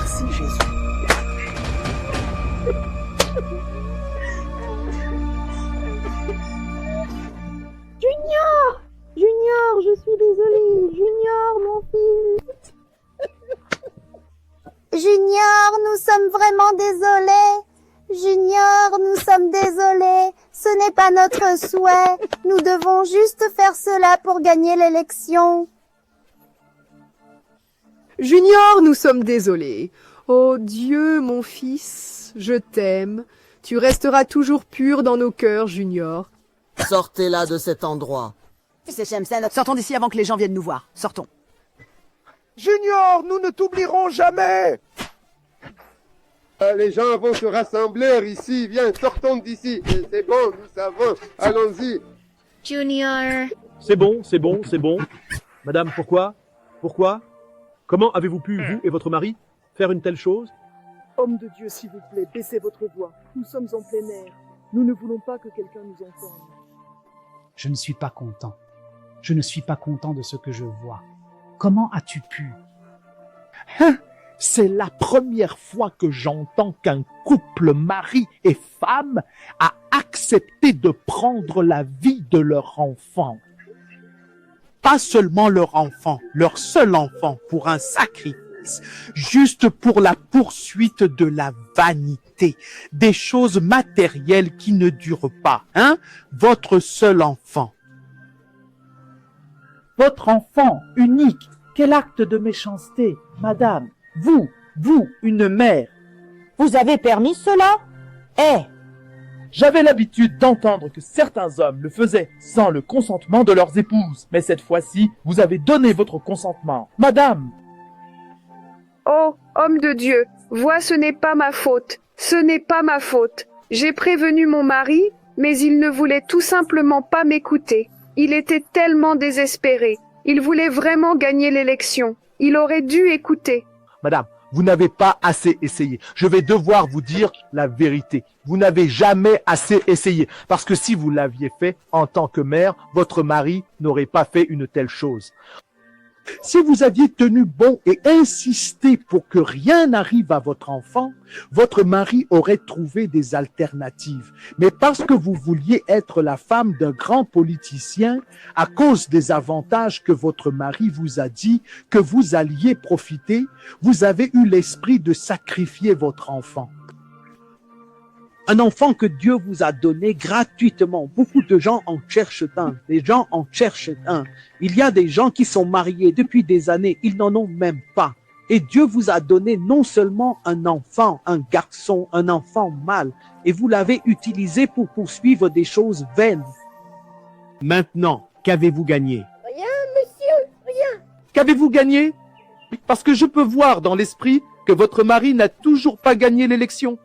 Merci Jésus. Junior! Junior, je suis désolée. Junior, mon fils. Junior, nous sommes vraiment désolés. Junior, nous sommes désolés. Ce n'est pas notre souhait. Nous devons juste faire cela pour gagner l'élection. Junior, nous sommes désolés. Oh Dieu, mon fils, je t'aime. Tu resteras toujours pur dans nos cœurs, Junior. Sortez-la de cet endroit. Sortons d'ici avant que les gens viennent nous voir. Sortons. Junior, nous ne t'oublierons jamais. Les gens vont se rassembler ici. Viens, sortons d'ici. C'est bon, nous savons. Allons-y. Junior. C'est bon, c'est bon, c'est bon. Madame, pourquoi? Pourquoi? Comment avez-vous pu, vous et votre mari, faire une telle chose? Homme de Dieu, s'il vous plaît, baissez votre voix. Nous sommes en plein air. Nous ne voulons pas que quelqu'un nous entende. Je ne suis pas content. Je ne suis pas content de ce que je vois. Comment as-tu pu? Hein? C'est la première fois que j'entends qu'un couple mari et femme a accepté de prendre la vie de leur enfant. Pas seulement leur enfant, leur seul enfant, pour un sacrifice, juste pour la poursuite de la vanité, des choses matérielles qui ne durent pas, hein? Votre seul enfant. Votre enfant unique, quel acte de méchanceté, madame. Vous, une mère. Vous avez permis cela? J'avais l'habitude d'entendre que certains hommes le faisaient sans le consentement de leurs épouses. Mais cette fois-ci, vous avez donné votre consentement. Madame! Oh, homme de Dieu, vois, ce n'est pas ma faute. Ce n'est pas ma faute. J'ai prévenu mon mari, mais il ne voulait tout simplement pas m'écouter. Il était tellement désespéré. Il voulait vraiment gagner l'élection. Il aurait dû écouter. Madame, vous n'avez pas assez essayé. Je vais devoir vous dire la vérité. Vous n'avez jamais assez essayé. Parce que si vous l'aviez fait en tant que mère, votre mari n'aurait pas fait une telle chose. Si vous aviez tenu bon et insisté pour que rien n'arrive à votre enfant, votre mari aurait trouvé des alternatives. Mais parce que vous vouliez être la femme d'un grand politicien, à cause des avantages que votre mari vous a dit que vous alliez profiter, vous avez eu l'esprit de sacrifier votre enfant. Un enfant que Dieu vous a donné gratuitement. Beaucoup de gens en cherchent un. Les gens en cherchent un. Il y a des gens qui sont mariés depuis des années. Ils n'en ont même pas. Et Dieu vous a donné non seulement un enfant, un garçon, un enfant mâle, et vous l'avez utilisé pour poursuivre des choses vaines. Maintenant, qu'avez-vous gagné? Rien, monsieur, rien. Qu'avez-vous gagné? Parce que je peux voir dans l'esprit que votre mari n'a toujours pas gagné l'élection.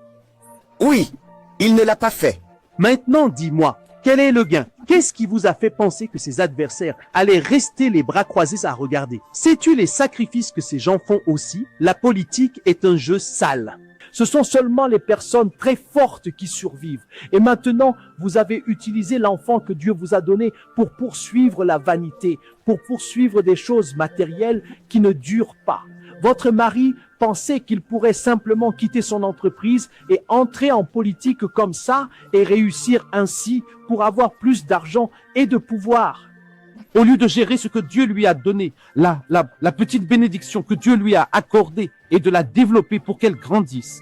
Oui, il ne l'a pas fait. Maintenant, dis-moi, quel est le gain? Qu'est-ce qui vous a fait penser que ses adversaires allaient rester les bras croisés à regarder? Sais-tu les sacrifices que ces gens font aussi? La politique est un jeu sale. Ce sont seulement les personnes très fortes qui survivent. Et maintenant, vous avez utilisé l'enfant que Dieu vous a donné pour poursuivre la vanité, pour poursuivre des choses matérielles qui ne durent pas. Votre mari pensait qu'il pourrait simplement quitter son entreprise et entrer en politique comme ça et réussir ainsi pour avoir plus d'argent et de pouvoir. Au lieu de gérer ce que Dieu lui a donné, la petite bénédiction que Dieu lui a accordée et de la développer pour qu'elle grandisse,